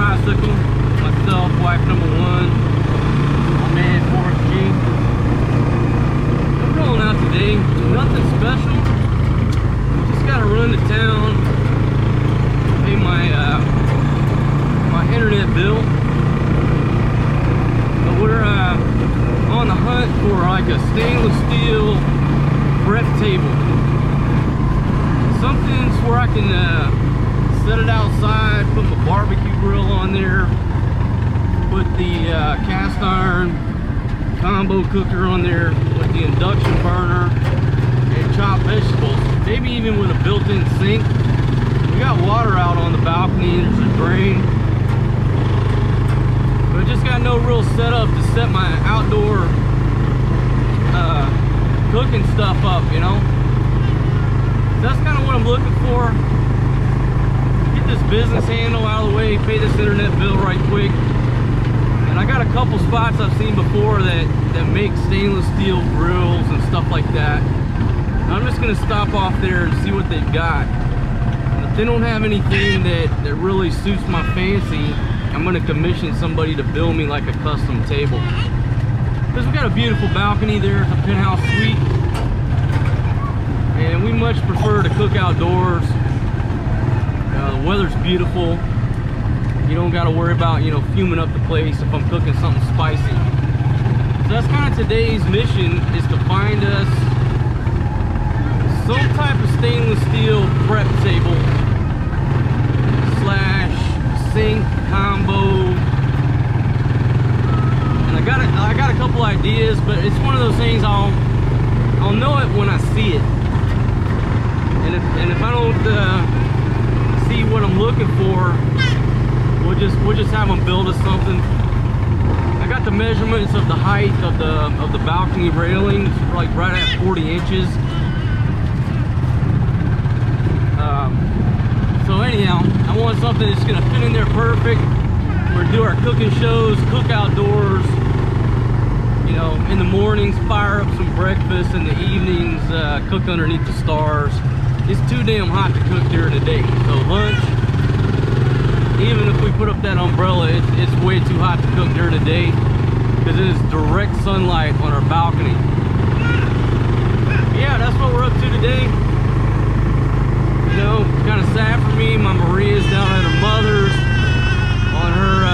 tricycle. Myself, wife number one, my man Forrest G. I'm rolling out today. Nothing special. Just gotta run to town, pay my my internet bill. But we're on the hunt for like a stainless steel prep table. Something's where I can set it outside, put my barbecue grill on there, put the cast iron combo cooker on there with the induction burner, and chop vegetables, maybe even with a built-in sink. We got water out on the balcony, there's a drain, but I just got no real setup to set my outdoor cooking stuff up, you know. So that's kind of what I'm looking for. Get this business handle out of the way, pay this internet bill right quick. And I got a couple spots I've seen before that make stainless steel grills and stuff like that. And I'm just gonna stop off there and see what they've got. And if they don't have anything that really suits my fancy, I'm gonna commission somebody to build me like a custom table. Because we got a beautiful balcony there, it's a penthouse suite. And we much prefer to cook outdoors. The weather's beautiful. You don't got to worry about, you know, fuming up the place if I'm cooking something spicy. So that's kind of today's mission, is to find us some type of stainless steel prep table slash sink combo. And I got a couple ideas, but it's one of those things I'll know it when I see it. And if I don't see what I'm looking for, we'll just have them build us something. I got the measurements of the height of the balcony railings, like right at 40 inches. So anyhow, I want something that's gonna fit in there perfect. We're gonna do our cooking shows, cook outdoors. You know, in the mornings, fire up some breakfast. In the evenings, cook underneath the stars. It's too damn hot to cook during the day. So lunch, even if we put up that umbrella, it's way too hot to cook during the day because it is direct sunlight on our balcony. Yeah, that's what we're up to today. You know, kind of sad for me. My Maria's down at her mother's on her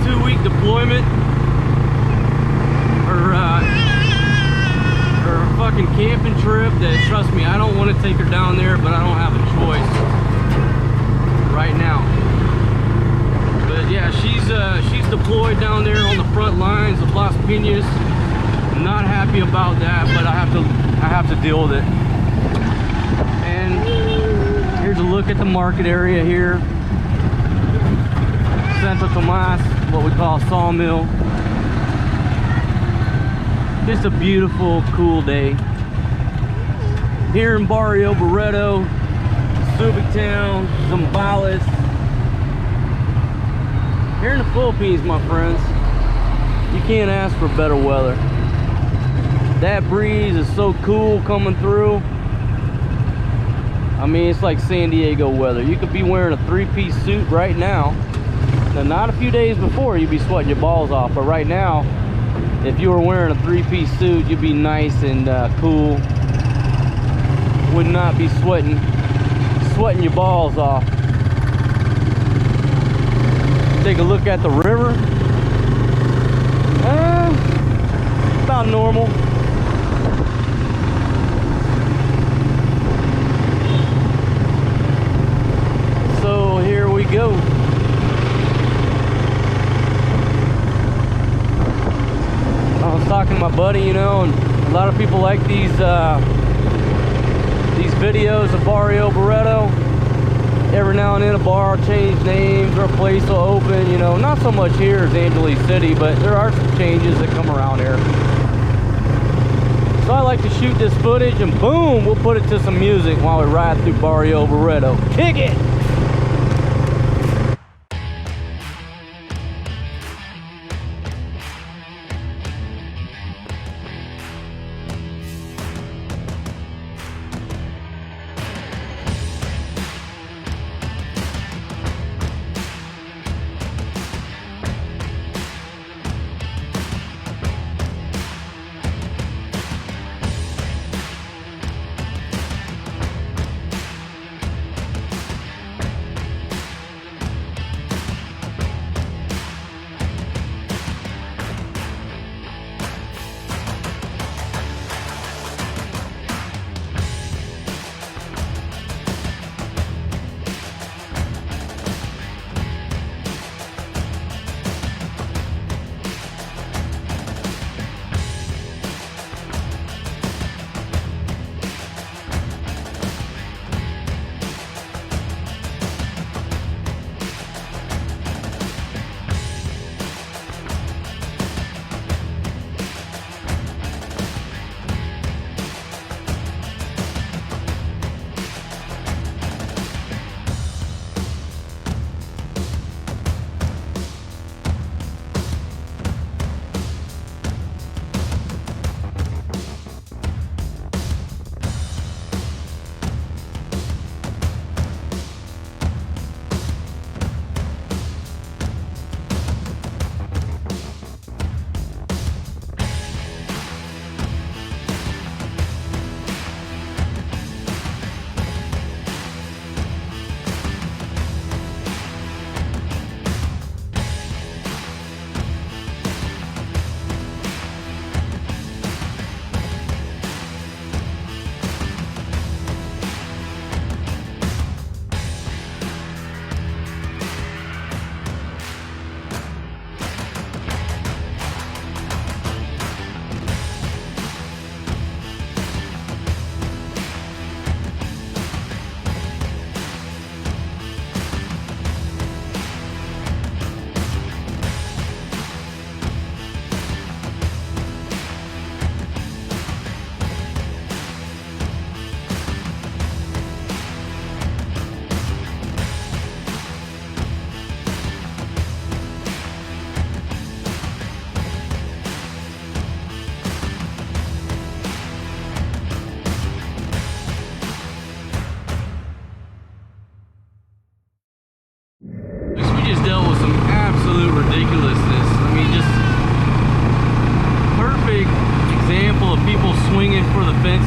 2-week deployment. Her fucking camping trip that, trust me, I don't want to take her down there, but I don't have a choice right now. But yeah, she's deployed down there on the front lines of Las Piñas. I'm not happy about that, but I have to deal with it. And here's a look at the market area here. Santo Tomas, what we call a sawmill. Just a beautiful, cool day. Here in Barrio Barreto, Subic Town, Zambales. Here in the Philippines, my friends, you can't ask for better weather. That breeze is so cool coming through. I mean, it's like San Diego weather. You could be wearing a 3-piece suit right now. Now, not a few days before, you'd be sweating your balls off, but right now, if you were wearing a 3-piece suit, you'd be nice and cool. Would not be sweating your balls off. Take a look at the river. About normal. So here we go. I was talking to my buddy, you know, and a lot of people like these videos of Barrio Barreto. Every now and then a bar will change names or a place will open, you know. Not so much here as Angeles City, but there are some changes that come around here. So I like to shoot this footage and boom, we'll put it to some music while we ride through Barrio Barreto. Kick it!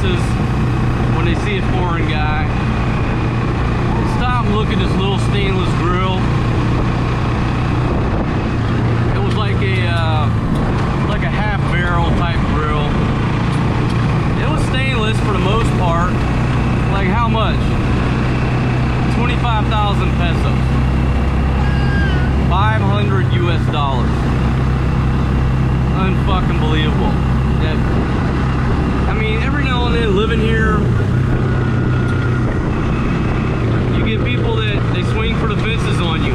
fences when they see a foreign guy. Stop and look at this little stainless grill. It was like a half barrel type grill. It was stainless for the most part. Like how much? 25,000 pesos. 500 US dollars. Unfucking believable. I mean, every now and then living here, you get people that they swing for the fences on you.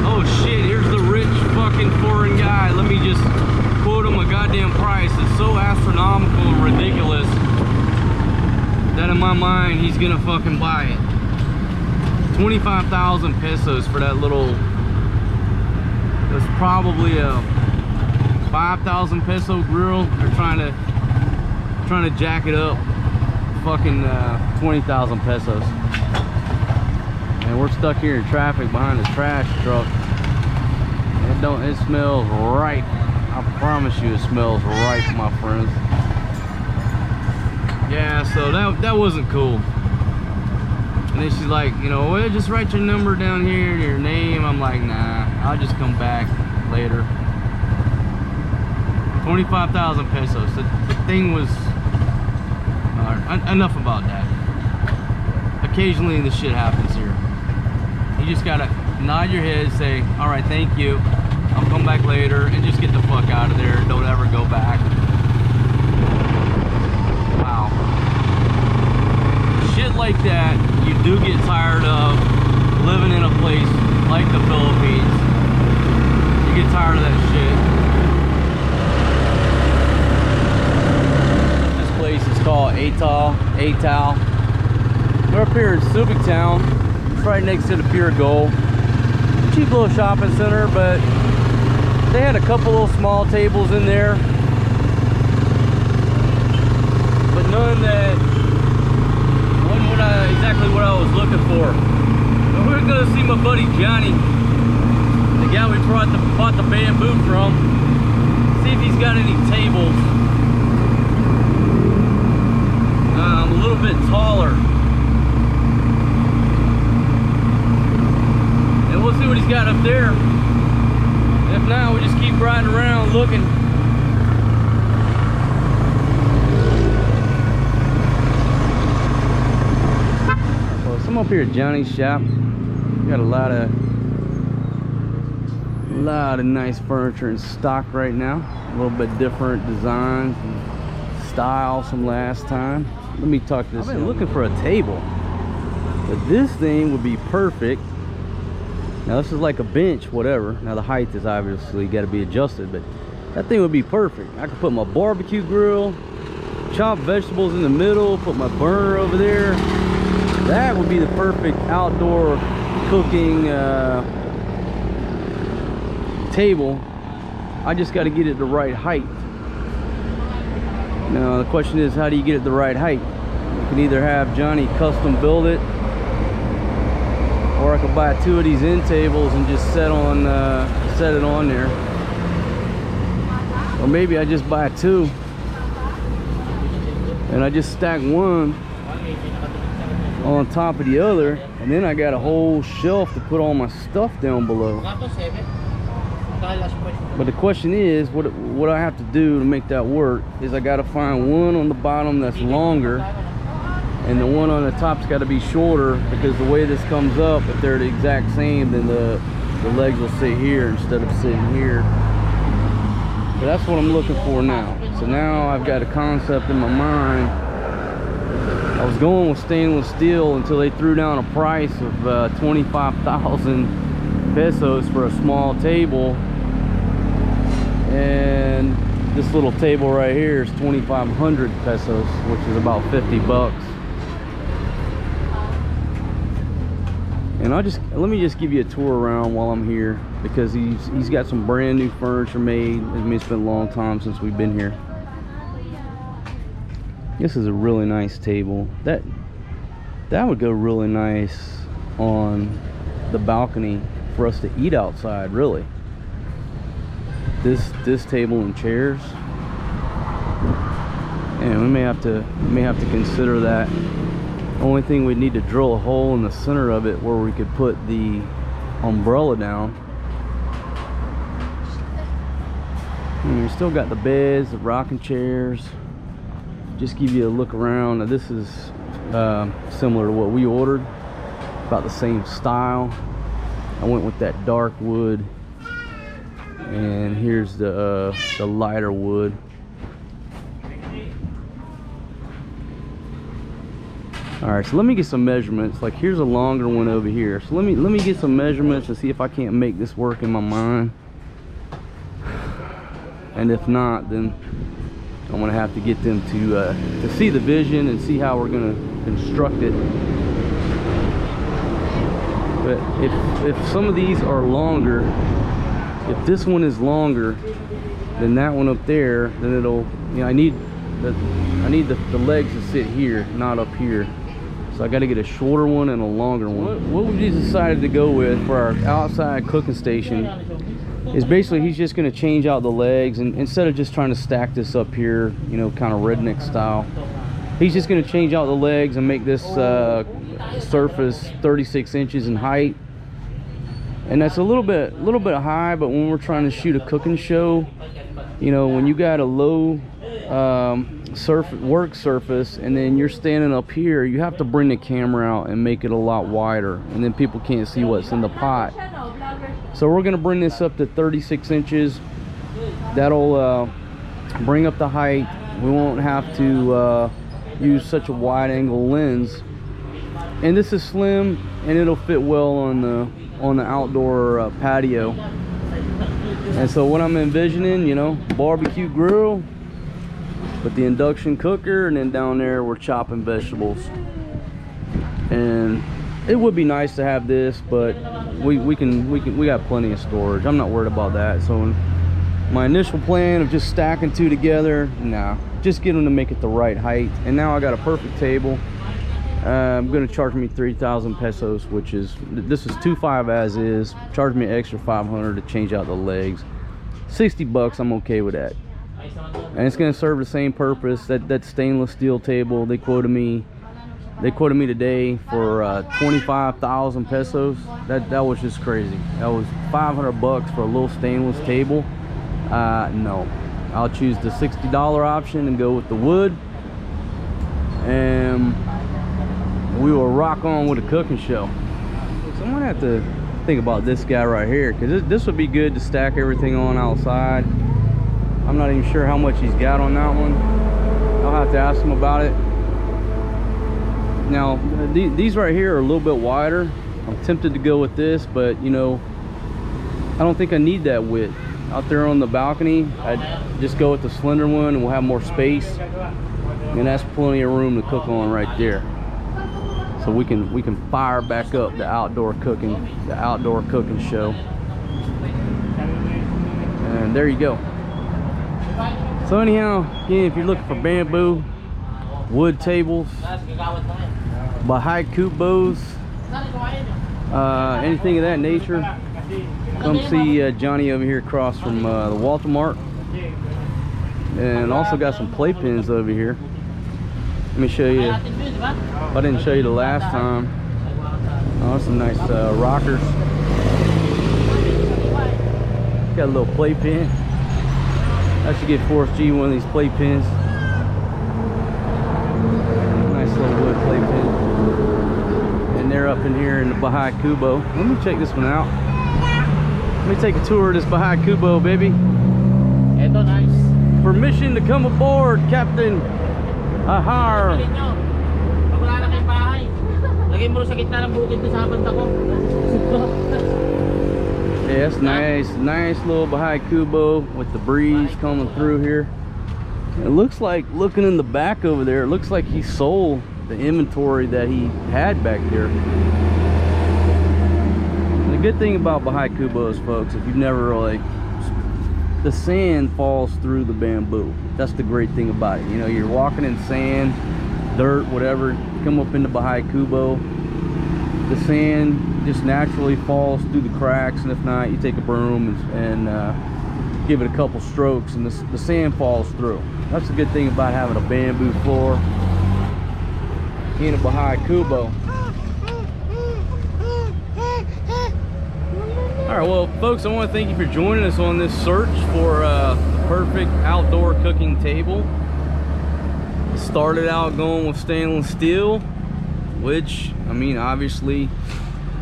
Oh shit, here's the rich fucking foreign guy. Let me just quote him a goddamn price. It's so astronomical and ridiculous that in my mind he's gonna fucking buy it. 25,000 pesos for that little. It was probably a 5,000 peso grill. They're trying to jack it up. Fucking 20,000 pesos. And we're stuck here in traffic behind the trash truck. It smells right. I promise you, it smells right, my friends. Yeah, so that wasn't cool. And then she's like, you know, well, just write your number down here, your name. I'm like, nah, I'll just come back later. 25,000 pesos. The thing was, enough about that. Occasionally this shit happens here. You just gotta nod your head, say, all right, thank you, I'll come back later, and just get the fuck out of there. Don't ever go back. Wow. Shit like that, you do get tired of living in a place like the Philippines. You get tired of that shit. This place is called Atoll. We're up here in Subic Town. It's right next to the Pure Gold. Cheap little shopping center, but they had a couple little small tables in there, but none that wasn't exactly what I was looking for. But we're gonna see my buddy Johnny, the guy we bought the bamboo from. See if he's got any tables a little bit taller. And we'll see what he's got up there. If not, we just keep riding around looking. Well, so I'm up here at Johnny's shop. We got a lot of nice furniture in stock right now. A little bit different designs and styles from last time. Let me talk to this. I've been looking for a table, but this thing would be perfect. Now this is like a bench, whatever. Now the height is obviously got to be adjusted, but that thing would be perfect. I could put my barbecue grill, chop vegetables in the middle, put my burner over there. That would be the perfect outdoor cooking table. I just got to get it the right height. Now the question is, how do you get it the right height? You can either have Johnny custom build it, or I could buy 2 of these end tables and just set it on there. Or maybe I just buy 2 and I just stack one on top of the other, and then I got a whole shelf to put all my stuff down below. But the question is, what I have to do to make that work is I got to find one on the bottom that's longer, and the one on the top's got to be shorter, because the way this comes up, if they're the exact same, then the legs will sit here instead of sitting here. So that's what I'm looking for now. So now I've got a concept in my mind. I was going with stainless steel until they threw down a price of 25,000 pesos for a small table, and this little table right here is 2,500 pesos, which is about 50 bucks. And let me just give you a tour around while I'm here, because he's got some brand new furniture made. I mean, it's been a long time since we've been here. This is a really nice table. That would go really nice on the balcony for us to eat outside, really. This table and chairs. And we may have to consider that. Only thing, we need to drill a hole in the center of it where we could put the umbrella down. And we still got the beds, the rocking chairs. Just give you a look around. Now, this is similar to what we ordered, about the same style. I went with that dark wood, and here's the lighter wood. All right, so let me get some measurements. Like, here's a longer one over here. So let me get some measurements and see if I can't make this work in my mind. And if not, then I'm gonna have to get them to see the vision and see how we're gonna construct it. But if some of these are longer, if this one is longer than that one up there, then it'll, you know, I need the legs to sit here, not up here. So I got to get a shorter one and a longer one. What we decided to go with for our outside cooking station is basically he's just going to change out the legs, and instead of just trying to stack this up here, you know, kind of redneck style, he's just going to change out the legs and make this surface 36 inches in height. And that's a little bit high, but when we're trying to shoot a cooking show, you know, when you got a low work surface and then you're standing up here, you have to bring the camera out and make it a lot wider, and then people can't see what's in the pot. So we're going to bring this up to 36 inches. That'll bring up the height. We won't have to use such a wide angle lens, and this is slim and it'll fit well on the outdoor patio. And so what I'm envisioning, you know, barbecue grill with the induction cooker, and then down there we're chopping vegetables. And it would be nice to have this, but we got plenty of storage. I'm not worried about that. So my initial plan of just stacking two together, nah, just get them to make it the right height. And now I got a perfect table. I'm gonna charge me 3,000 pesos, which is, this is 2.5 as is. Charge me an extra 500 to change out the legs. 60 bucks, I'm okay with that. And it's gonna serve the same purpose. That stainless steel table, they quoted me today for 25,000 pesos. That was just crazy. That was 500 bucks for a little stainless table. No, I'll choose the $60 option and go with the wood, and we will rock on with a cooking show. So I'm gonna have to think about this guy right here, because this would be good to stack everything on outside. I'm not even sure how much he's got on that one. I'll have to ask him about it. Now these right here are a little bit wider. I'm tempted to go with this, but you know, I don't think I need that width out there on the balcony. I'd just go with the slender one, and we'll have more space, and that's plenty of room to cook on right there. So we can fire back up the outdoor cooking show. And there you go. So anyhow, again, if you're looking for bamboo, wood tables, Baha'i kubos, anything of that nature, come see Johnny over here across from the Walter Mart. And also got some playpens over here. Let me show you. I didn't show you the last time. Oh, some nice rockers. Got a little playpen. I should get Forrest G one of these playpens. Nice little wood playpen. And they're up in here in the Baha'i Kubo. Let me check this one out. Let me take a tour of this Baha'i Kubo, baby. Eto, nice. Permission to come aboard, Captain. Ahar. Pag wala na kayong bahay, lagay mo sa gitna ng bukid sa banda ko. Yeah, it's nice little Baha'i Kubo with the breeze coming through here. It looks like, looking in the back over there, it looks like he sold the inventory that he had back there. And the good thing about Baha'i Kubos, folks, if you've never like, the sand falls through the bamboo. That's the great thing about it. You know, you're walking in sand, dirt, whatever, come up in the Baha'i Kubo, the sand just naturally falls through the cracks, and if not, you take a broom and give it a couple strokes, and the sand falls through. That's the good thing about having a bamboo floor in a Baha'i Kubo. Alright, well folks, I want to thank you for joining us on this search for the perfect outdoor cooking table. Started out going with stainless steel, which, I mean, obviously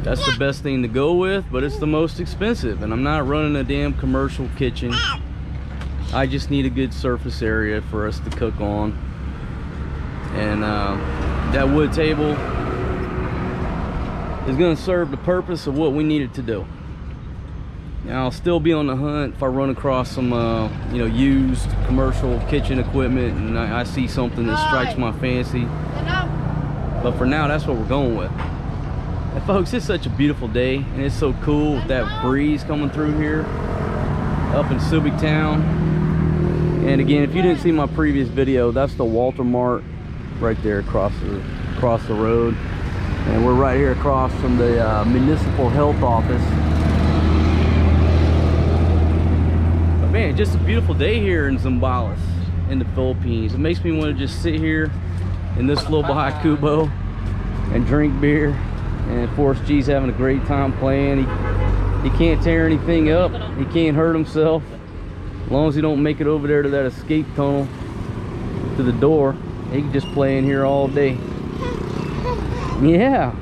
that's the best thing to go with, but it's the most expensive, and I'm not running a damn commercial kitchen. I just need a good surface area for us to cook on, and that wood table is going to serve the purpose of what we need it to do. Now, I'll still be on the hunt if I run across some you know, used commercial kitchen equipment and I see something that strikes my fancy, but for now that's what we're going with. And folks, it's such a beautiful day, and it's so cool with that breeze coming through here up in Subic Town. And again, if you didn't see my previous video, that's the Walter Mart right there across the road, and we're right here across from the municipal health office. Man, just a beautiful day here in Zambales in the Philippines. It makes me want to just sit here in this little Baha'i Kubo and drink beer, and Forrest G's having a great time playing. He can't tear anything up, he can't hurt himself, as long as he don't make it over there to that escape tunnel to the door. He can just play in here all day. Yeah.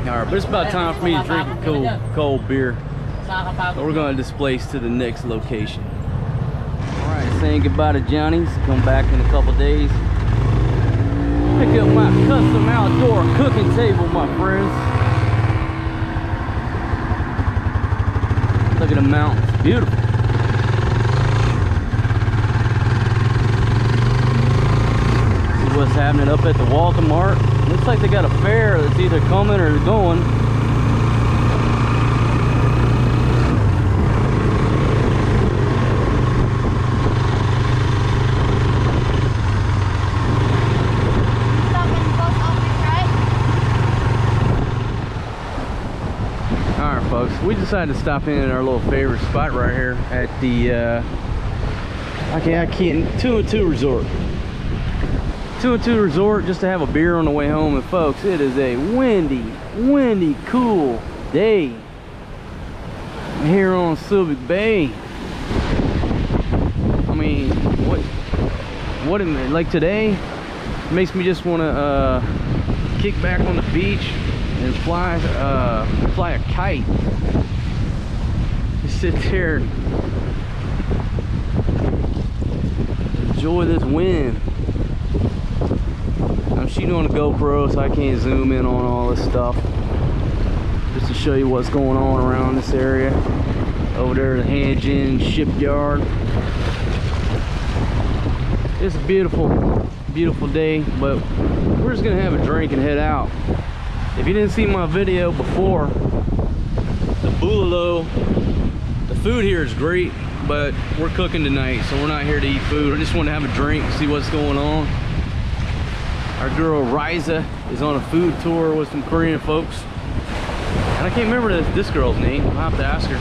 Alright, but it's about time for me to drink a cold beer. So we're going to displace to the next location. Alright, saying goodbye to Johnny's. Come back in a couple days. Pick up my custom outdoor cooking table, my friends. Look at the mountains. Beautiful. See what's happening up at the Walter Mart. Looks like they got a fair that's either coming or going. Alright folks, we decided to stop in at our little favorite spot right here at the I can't 2 Resort. 2 Resort, just to have a beer on the way home. And folks, it is a windy, cool day here on Subic Bay. I mean, what like today makes me just want to kick back on the beach and fly a kite. Just sit there and enjoy this wind. I'm shooting on a GoPro, so I can't zoom in on all this stuff. Just to show you what's going on around this area. Over there, the Hanjin shipyard. It's a beautiful day, but we're just gonna have a drink and head out. If you didn't see my video before, the Bulalo, the food here is great, but we're cooking tonight, so we're not here to eat food. I just want to have a drink, see what's going on. Our girl Riza is on a food tour with some Korean folks, and I can't remember this girl's name. I'll have to ask her.